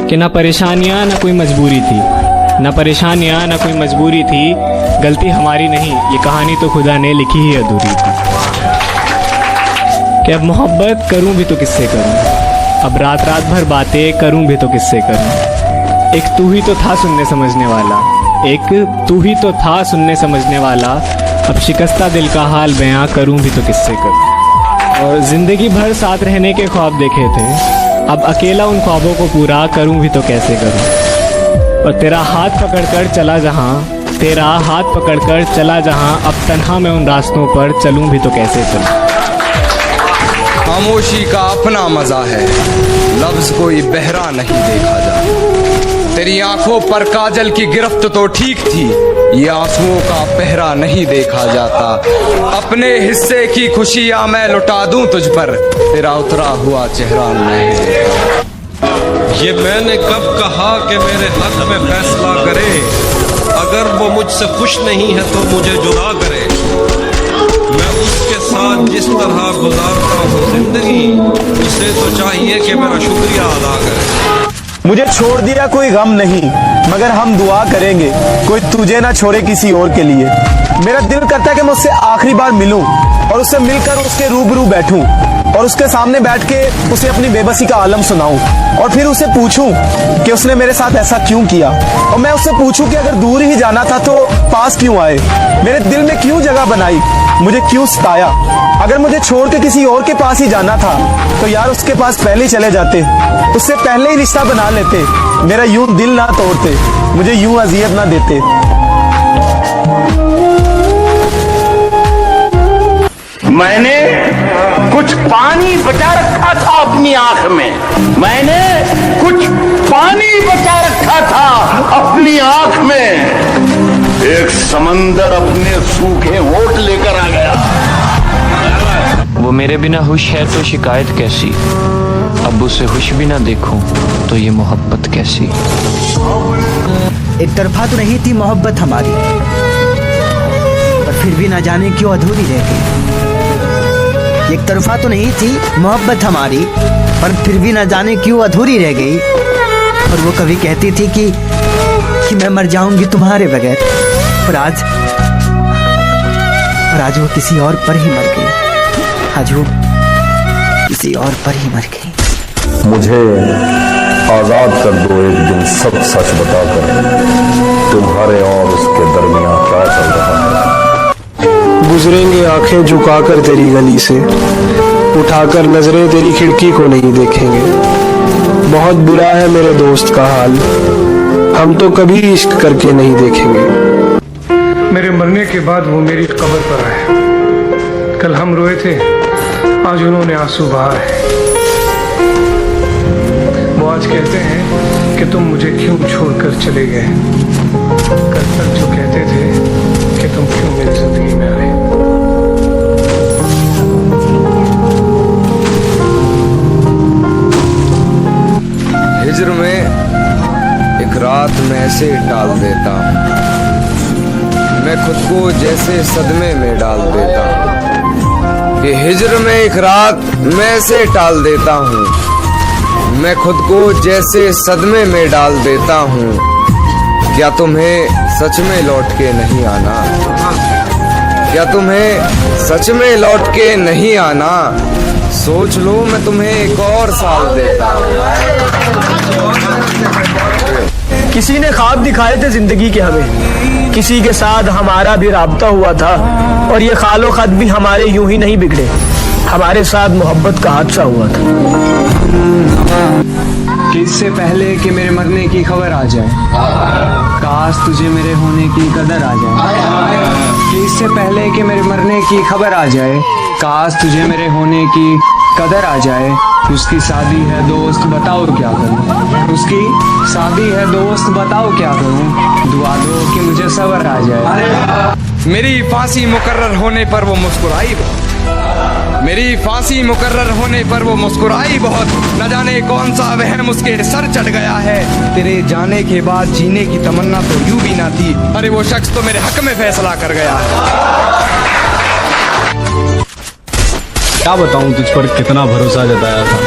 कि ना परेशानियाँ ना कोई मजबूरी थी, ना परेशानियाँ ना कोई मजबूरी थी, गलती हमारी नहीं, ये कहानी तो खुदा ने लिखी ही अधूरी थी। कि अब मोहब्बत करूं भी तो किससे करूं, अब रात रात भर बातें करूं भी तो किससे करूं। एक तू ही तो था सुनने समझने वाला, एक तू ही तो था सुनने समझने वाला, अब शिकस्ता दिल का हाल बयां करूं भी तो किससे करूं। और ज़िंदगी भर साथ रहने के ख्वाब देखे थे, अब अकेला उन ख्वाबों को पूरा करूं भी तो कैसे करूं। और तेरा हाथ पकड़कर चला जहां, तेरा हाथ पकड़कर चला जहां, अब तन्हा मैं उन रास्तों पर चलूं भी तो कैसे चलूं। खामोशी का अपना मजा है, लफ्ज कोई बहरा नहीं देखा जा। तेरी आंखों पर काजल की गिरफ्त तो ठीक थी, ये आंसुओं का पहरा नहीं देखा जाता। अपने हिस्से की खुशियां मैं लुटा दूं तुझ पर, तेरा उतरा हुआ चेहरा नहीं देखा। ये मैंने कब कहा कि मेरे हक में फैसला करे, अगर वो मुझसे खुश नहीं है तो मुझे जुदा करे। मैं उसके साथ जिस तरह गुजारता हूँ जिंदगी, उसे तो चाहिए कि मेरा शुक्रिया अदा करे। मुझे छोड़ दिया कोई गम नहीं, मगर हम दुआ करेंगे कोई तुझे ना छोड़े किसी और के लिए। मेरा दिल करता है कि मैं उससे आखिरी बार मिलूं और उससे मिलकर उसके रूबरू बैठूं और उसके सामने बैठ के उसे अपनी बेबसी का आलम सुनाऊं और फिर उसे पूछूं कि उसने मेरे साथ ऐसा क्यों किया। और मैं उससे पूछूं कि अगर दूर ही जाना था तो पास क्यों आए, मेरे दिल में क्यों जगह बनाई, मुझे क्यों सताया। अगर मुझे छोड़ के किसी और के पास ही जाना था तो यार उसके पास पहले ही चले जाते, उससे पहले ही रिश्ता बना लेते, मेरा यूं दिल ना तोड़ते, मुझे यूं अजियत ना देते। मैंने कुछ पानी बचा रखा था अपनी आंख में, मैंने कुछ पानी बचा रखा था अपनी आंख में। एक समंदर अपने सूखे होठ लेकर आ गया। वो मेरे बिना खुश है तो शिकायत कैसी, अब उसे खुश भी ना देखूं तो ये मोहब्बत कैसी। एक तरफा तो नहीं थी मोहब्बत हमारी, पर फिर भी ना जाने क्यों अधूरी रह गई। एक तरफा तो नहीं थी मोहब्बत हमारी, पर फिर भी ना जाने क्यों अधूरी रह गई। और वो कभी कहती थी कि मैं मर जाऊंगी तुम्हारे बगैर, पर आज वो किसी और पर ही मर गई, आज वो किसी और पर ही मर गई। मुझे आजाद कर दो एक दिन सब सच बताकर, तुम्हारे और उसके दरमियान क्या चल रहा है। गुजरेंगे आंखें झुकाकर तेरी गली से, उठाकर नजरें तेरी खिड़की को नहीं देखेंगे। बहुत बुरा है मेरे दोस्त का हाल, हम तो कभी इश्क करके नहीं देखेंगे। मेरे मरने के बाद वो मेरी कब्र पर आए, कल हम रोए थे, आज उन्होंने आंसू बहाए। वो आज कहते हैं कि तुम मुझे क्यों छोड़कर चले गए, कल तक जो कहते थे कि तुम क्यों मेरी जिंदगी में आए। हिज्र में एक रात मैं ऐसे टाल देता हूँ, मैं खुद को जैसे सदमे में डाल देता हूँ। कि हिज्र में एक रात मैं ऐसे टाल देता हूँ, मैं खुद को जैसे सदमे में डाल देता हूँ। क्या तुम्हें सच में लौट के नहीं आना, क्या तुम्हें सच में लौट के नहीं आना, सोच लो मैं तुम्हें एक और साल देता हूँ। किसी ने ख्वाब दिखाए थे जिंदगी के हमें, किसी के साथ हमारा भी राब्ता हुआ था, और ये खालो खत भी हमारे यूं ही नहीं बिगड़े, हमारे साथ मोहब्बत का हादसा हुआ था। कि इससे पहले कि मेरे मरने की खबर आ जाए, काश तुझे मेरे होने की कदर आ जाए। कि इससे पहले कि मेरे मरने की खबर आ जाए, काश तुझे मेरे होने की कदर आ जाए। उसकी शादी है दोस्त बताओ क्या करूं, उसकी शादी है दोस्त बताओ क्या करूं, दुआ दो कि मुझे सब्र आ जाए। मेरी फांसी मुकर्रर होने पर वो मुस्कुराई बहुत, मेरी फांसी मुकर्रर होने पर वो मुस्कुराई बहुत। न जाने कौन सा वहम उसके सर चढ़ गया है, तेरे जाने के बाद जीने की तमन्ना तो यूं भी ना थी। अरे वो शख्स तो मेरे हक में फैसला कर गया। क्या बताऊं तुझ पर कितना भरोसा जताया था,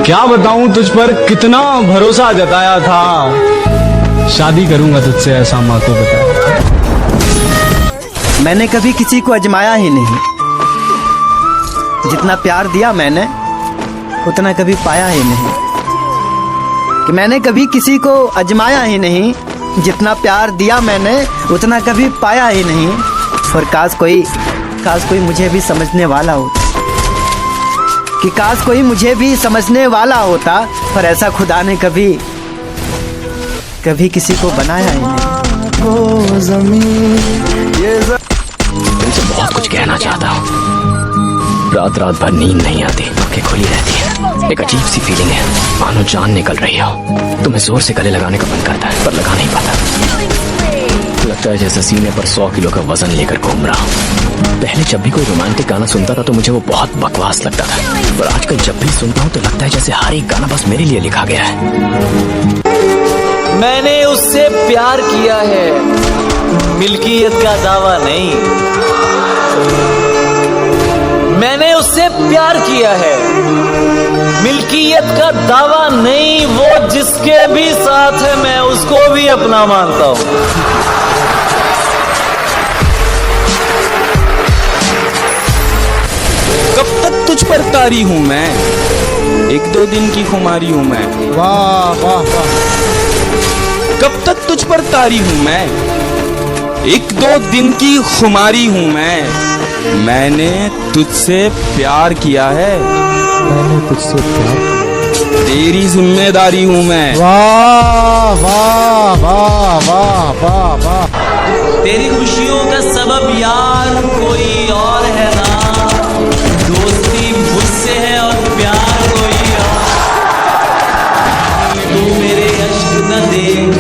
क्या बताऊं तुझ पर कितना भरोसा जताया था। शादी करूंगा तुझसे ऐसा माँ को बता। मैंने कभी किसी को अजमाया ही नहीं, जितना प्यार दिया मैंने उतना कभी पाया ही नहीं। कि मैंने कभी किसी को अजमाया ही नहीं, जितना प्यार दिया मैंने उतना कभी पाया ही नहीं। और काश कोई मुझे भी समझने वाला होता, कि काश कोई मुझे भी समझने वाला होता, पर ऐसा खुदा ने कभी किसी को बनाया ही नहीं। तुमसे बहुत कुछ कहना चाहता हूँ। रात भर नींद नहीं आती, आंखें खुली रहती है। एक अजीब सी फीलिंग है, मानो जान निकल रही हो। तुम्हें जोर से गले लगाने का मन करता है, पर लगा नहीं पाता। लगता है जैसे सीने पर 100 किलो का वजन लेकर घूम रहा हूँ। पहले जब भी कोई रोमांटिक गाना सुनता था तो मुझे वो बहुत बकवास लगता था, पर आजकल जब भी सुनता हूँ तो लगता है जैसे हर एक गाना बस मेरे लिए लिखा गया है। मैंने उससे प्यार किया है, मिल्कियत का दावा नहीं। मैंने उससे प्यार किया है, मिल्कियत का दावा नहीं। वो जिसके भी साथ है मैं उसको भी अपना मानता हूँ। कब तक तुझ पर तारी हूँ मैं, 1-2 दिन की खुमारी हूँ मैं। वाह वाह वाह। कब तक तुझ पर तारी हूँ मैं, 1-2 दिन की खुमारी हूँ मैं। मैंने तुझसे प्यार किया है, मैंने तुझसे प्यार किया, तेरी जिम्मेदारी हूँ मैं। वाह वाह वाह वाह वाह वाह। तेरी खुशियों का सबब यार कोई और है ना, दोस्ती मुझसे है और प्यार कोई और। तू मेरे अश्क न देख,